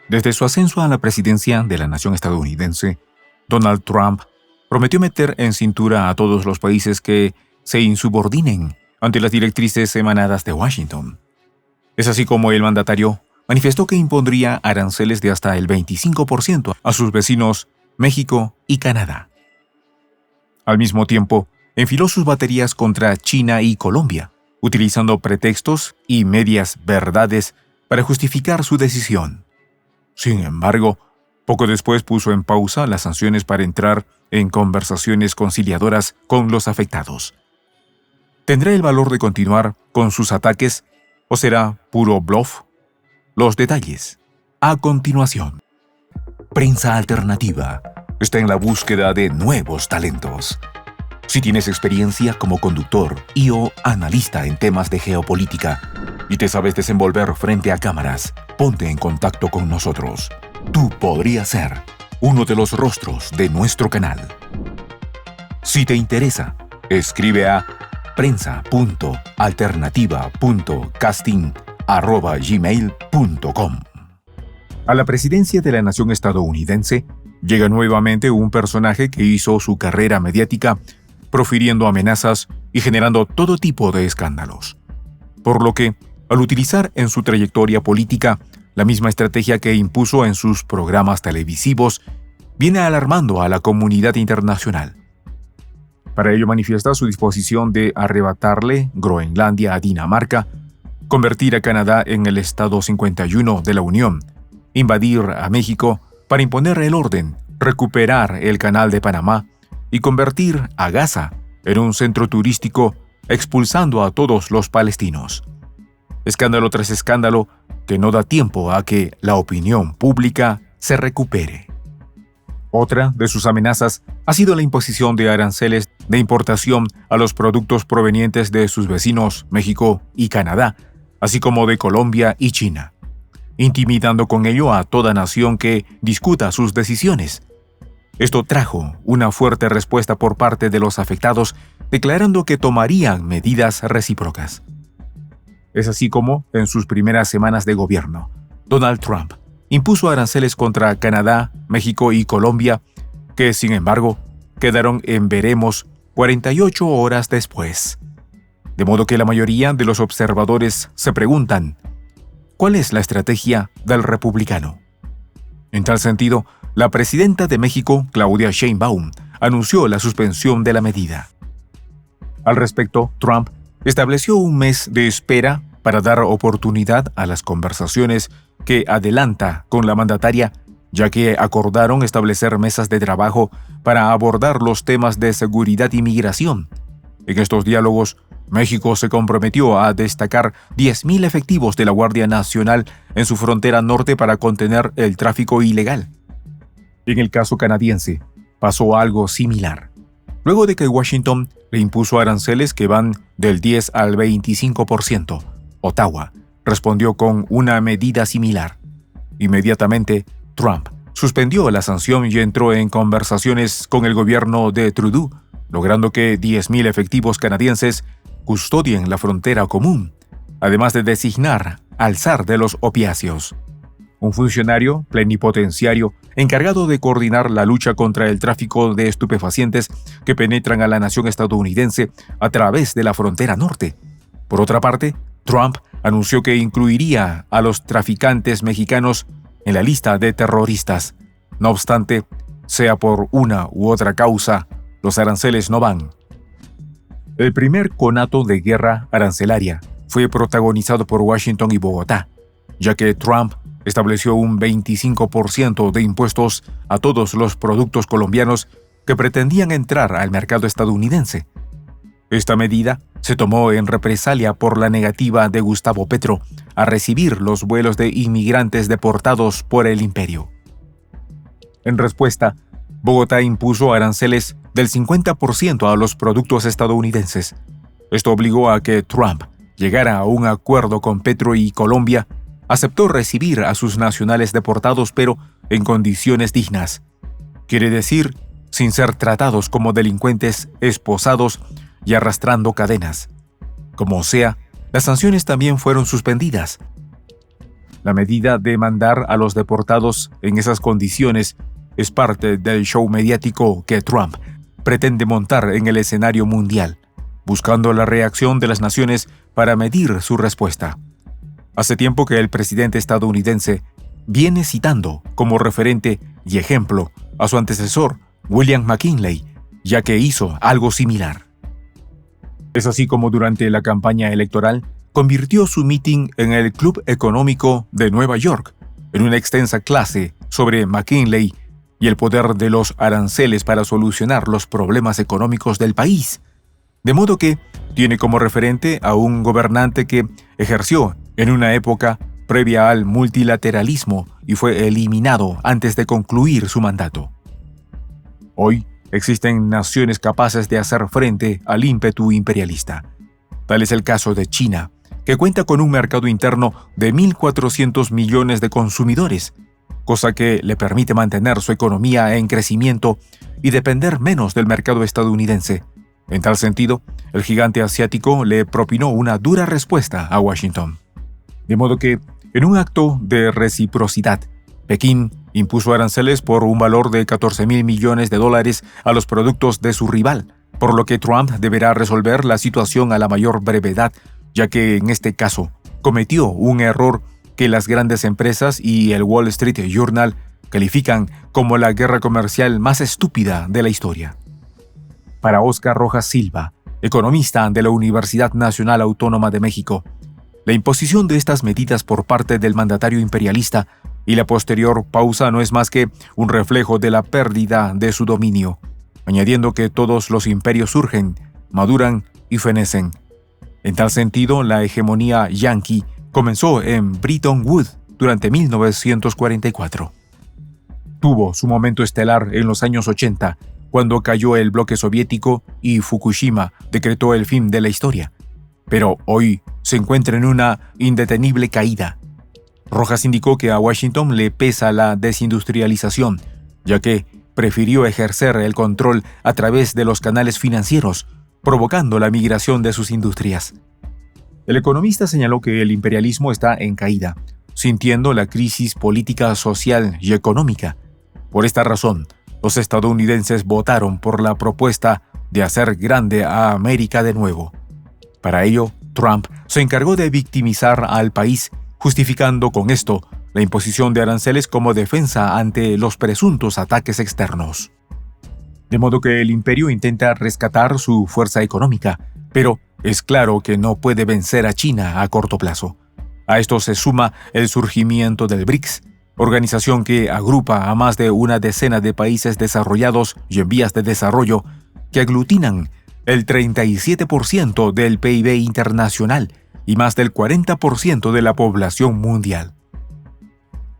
Desde su ascenso a la presidencia de la nación estadounidense, Donald Trump prometió meter en cintura a todos los países que se insubordinen ante las directrices emanadas de Washington. Es así como el mandatario manifestó que impondría aranceles de hasta el 25% a sus vecinos México y Canadá. Al mismo tiempo, enfiló sus baterías contra China y Colombia, utilizando pretextos y medias verdades para justificar su decisión. Sin embargo, poco después puso en pausa las sanciones para entrar en conversaciones conciliadoras con los afectados. ¿Tendrá el valor de continuar con sus ataques o será puro bluff? Los detalles, a continuación. Prensa Alternativa está en la búsqueda de nuevos talentos. Si tienes experiencia como conductor y/o analista en temas de geopolítica y te sabes desenvolver frente a cámaras, ponte en contacto con nosotros. Tú podrías ser uno de los rostros de nuestro canal. Si te interesa, escribe a prensa.alternativa.casting@gmail.com. A la presidencia de la nación estadounidense llega nuevamente un personaje que hizo su carrera mediática profiriendo amenazas y generando todo tipo de escándalos. Por lo que, al utilizar en su trayectoria política la misma estrategia que impuso en sus programas televisivos, viene alarmando a la comunidad internacional. Para ello manifiesta su disposición de arrebatarle Groenlandia a Dinamarca, convertir a Canadá en el Estado 51 de la Unión, invadir a México para imponer el orden, recuperar el Canal de Panamá y convertir a Gaza en un centro turístico, expulsando a todos los palestinos. Escándalo tras escándalo que no da tiempo a que la opinión pública se recupere. Otra de sus amenazas ha sido la imposición de aranceles de importación a los productos provenientes de sus vecinos México y Canadá, así como de Colombia y China, intimidando con ello a toda nación que discuta sus decisiones. Esto trajo una fuerte respuesta por parte de los afectados, declarando que tomarían medidas recíprocas. Es así como, en sus primeras semanas de gobierno, Donald Trump impuso aranceles contra Canadá, México y Colombia, que, sin embargo, quedaron en veremos 48 horas después. De modo que la mayoría de los observadores se preguntan, ¿cuál es la estrategia del republicano? En tal sentido, la presidenta de México, Claudia Sheinbaum, anunció la suspensión de la medida. Al respecto, Trump estableció un mes de espera para dar oportunidad a las conversaciones que adelanta con la mandataria, ya que acordaron establecer mesas de trabajo para abordar los temas de seguridad y migración. En estos diálogos, México se comprometió a destacar 10,000 efectivos de la Guardia Nacional en su frontera norte para contener el tráfico ilegal. En el caso canadiense, pasó algo similar. Luego de que Washington le impuso aranceles que van del 10 al 25%, Ottawa respondió con una medida similar. Inmediatamente, Trump suspendió la sanción y entró en conversaciones con el gobierno de Trudeau, logrando que 10,000 efectivos canadienses custodien la frontera común, además de designar al zar de los opiáceos, un funcionario plenipotenciario encargado de coordinar la lucha contra el tráfico de estupefacientes que penetran a la nación estadounidense a través de la frontera norte. Por otra parte, Trump anunció que incluiría a los traficantes mexicanos en la lista de terroristas. No obstante, sea por una u otra causa, los aranceles no van. El primer conato de guerra arancelaria fue protagonizado por Washington y Bogotá, ya que Trump estableció un 25% de impuestos a todos los productos colombianos que pretendían entrar al mercado estadounidense. Esta medida se tomó en represalia por la negativa de Gustavo Petro a recibir los vuelos de inmigrantes deportados por el imperio. En respuesta, Bogotá impuso aranceles del 50% a los productos estadounidenses. Esto obligó a que Trump llegara a un acuerdo con Petro y Colombia. Aceptó recibir a sus nacionales deportados, pero en condiciones dignas. Quiere decir, sin ser tratados como delincuentes esposados y arrastrando cadenas. Como sea, las sanciones también fueron suspendidas. La medida de mandar a los deportados en esas condiciones es parte del show mediático que Trump pretende montar en el escenario mundial, buscando la reacción de las naciones para medir su respuesta. Hace tiempo que el presidente estadounidense viene citando como referente y ejemplo a su antecesor, William McKinley, ya que hizo algo similar. Es así como durante la campaña electoral convirtió su mitin en el Club Económico de Nueva York, en una extensa clase sobre McKinley y el poder de los aranceles para solucionar los problemas económicos del país. De modo que tiene como referente a un gobernante que ejerció en una época previa al multilateralismo y fue eliminado antes de concluir su mandato. Hoy existen naciones capaces de hacer frente al ímpetu imperialista. Tal es el caso de China, que cuenta con un mercado interno de 1.400 millones de consumidores, cosa que le permite mantener su economía en crecimiento y depender menos del mercado estadounidense. En tal sentido, el gigante asiático le propinó una dura respuesta a Washington. De modo que, en un acto de reciprocidad, Pekín impuso aranceles por un valor de $14,000 millones a los productos de su rival, por lo que Trump deberá resolver la situación a la mayor brevedad, ya que en este caso cometió un error que las grandes empresas y el Wall Street Journal califican como la guerra comercial más estúpida de la historia. Para Óscar Rojas Silva, economista de la Universidad Nacional Autónoma de México, la imposición de estas medidas por parte del mandatario imperialista y la posterior pausa no es más que un reflejo de la pérdida de su dominio, añadiendo que todos los imperios surgen, maduran y fenecen. En tal sentido, la hegemonía yanqui comenzó en Bretton Woods durante 1944. Tuvo su momento estelar en los años 80, cuando cayó el bloque soviético y Fukushima decretó el fin de la historia. Pero hoy se encuentra en una indetenible caída. Rojas indicó que a Washington le pesa la desindustrialización, ya que prefirió ejercer el control a través de los canales financieros, provocando la migración de sus industrias. El economista señaló que el imperialismo está en caída, sintiendo la crisis política, social y económica. Por esta razón, los estadounidenses votaron por la propuesta de hacer grande a América de nuevo. Para ello, Trump se encargó de victimizar al país, justificando con esto la imposición de aranceles como defensa ante los presuntos ataques externos. De modo que el imperio intenta rescatar su fuerza económica, pero es claro que no puede vencer a China a corto plazo. A esto se suma el surgimiento del BRICS, organización que agrupa a más de una decena de países desarrollados y en vías de desarrollo que aglutinan el 37% del PIB internacional y más del 40% de la población mundial.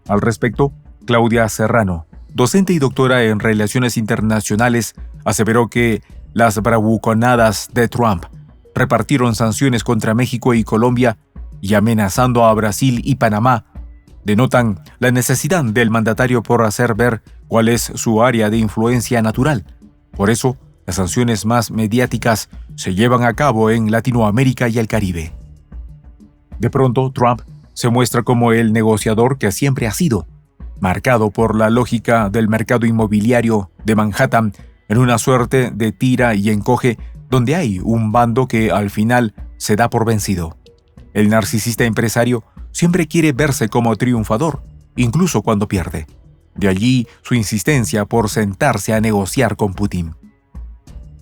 Al respecto, Claudia Serrano, docente y doctora en Relaciones Internacionales, aseveró que las bravuconadas de Trump repartieron sanciones contra México y Colombia y amenazando a Brasil y Panamá denotan la necesidad del mandatario por hacer ver cuál es su área de influencia natural. Por eso, las sanciones más mediáticas se llevan a cabo en Latinoamérica y el Caribe. De pronto, Trump se muestra como el negociador que siempre ha sido, marcado por la lógica del mercado inmobiliario de Manhattan en una suerte de tira y encoge donde hay un bando que al final se da por vencido. El narcisista empresario siempre quiere verse como triunfador, incluso cuando pierde. De allí su insistencia por sentarse a negociar con Putin.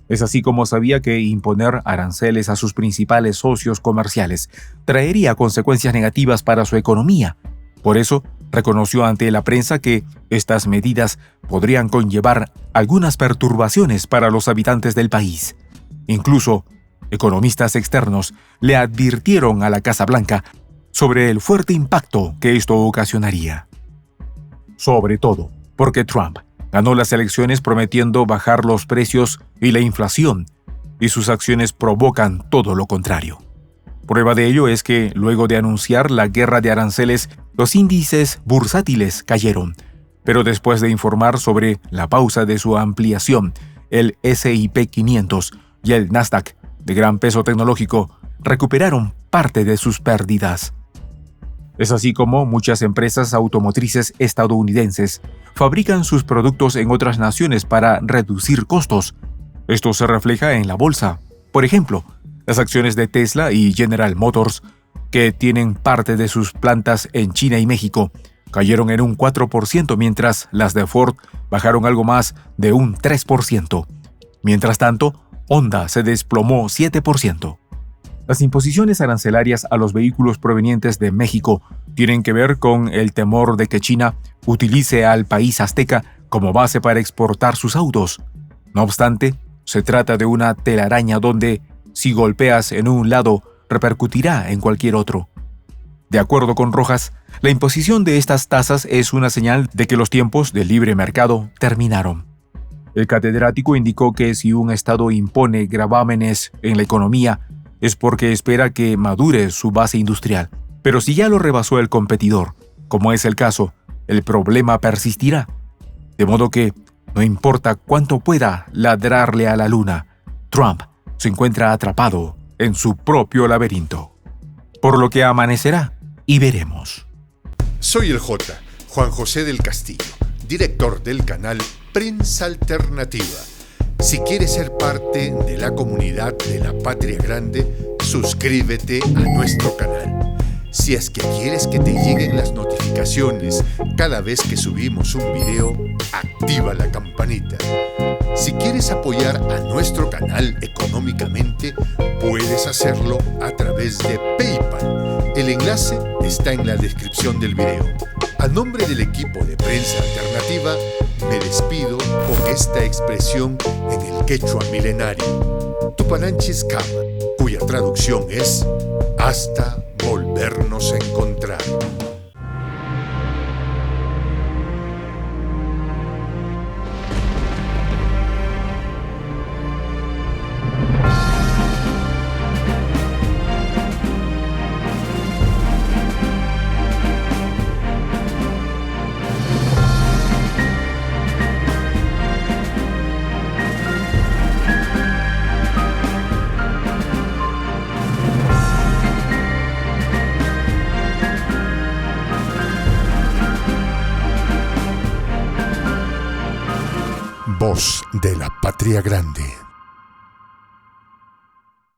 Es así como sabía que imponer aranceles a sus principales socios comerciales traería consecuencias negativas para su economía. Por eso, reconoció ante la prensa que estas medidas podrían conllevar algunas perturbaciones para los habitantes del país. Incluso, economistas externos le advirtieron a la Casa Blanca sobre el fuerte impacto que esto ocasionaría. Sobre todo, porque Trump ganó las elecciones prometiendo bajar los precios y la inflación, y sus acciones provocan todo lo contrario. Prueba de ello es que, luego de anunciar la guerra de aranceles, los índices bursátiles cayeron, pero después de informar sobre la pausa de su ampliación, el S&P 500 y el Nasdaq, de gran peso tecnológico, recuperaron parte de sus pérdidas. Es así como muchas empresas automotrices estadounidenses fabrican sus productos en otras naciones para reducir costos. Esto se refleja en la bolsa. Por ejemplo, las acciones de Tesla y General Motors, que tienen parte de sus plantas en China y México, cayeron en un 4%, mientras las de Ford bajaron algo más de un 3%. Mientras tanto, Honda se desplomó 7%. Las imposiciones arancelarias a los vehículos provenientes de México tienen que ver con el temor de que China utilice al país azteca como base para exportar sus autos. No obstante, se trata de una telaraña donde, si golpeas en un lado, repercutirá en cualquier otro. De acuerdo con Rojas, la imposición de estas tasas es una señal de que los tiempos del libre mercado terminaron. El catedrático indicó que si un Estado impone gravámenes en la economía, es porque espera que madure su base industrial. Pero si ya lo rebasó el competidor, como es el caso, el problema persistirá. De modo que, no importa cuánto pueda ladrarle a la luna, Trump se encuentra atrapado en su propio laberinto. Por lo que amanecerá y veremos. Soy el Juan José del Castillo, director del canal Prensa Alternativa. Si quieres ser parte de la comunidad de la Patria Grande, suscríbete a nuestro canal. Si es que quieres que te lleguen las notificaciones cada vez que subimos un video, activa la campanita. Si quieres apoyar a nuestro canal económicamente, puedes hacerlo a través de PayPal. El enlace está en la descripción del video. A nombre del equipo de Prensa Alternativa, me despido con esta expresión en el quechua milenario, Tupananchis Kama, cuya traducción es hasta volvernos a encontrar. Voz de la Patria Grande.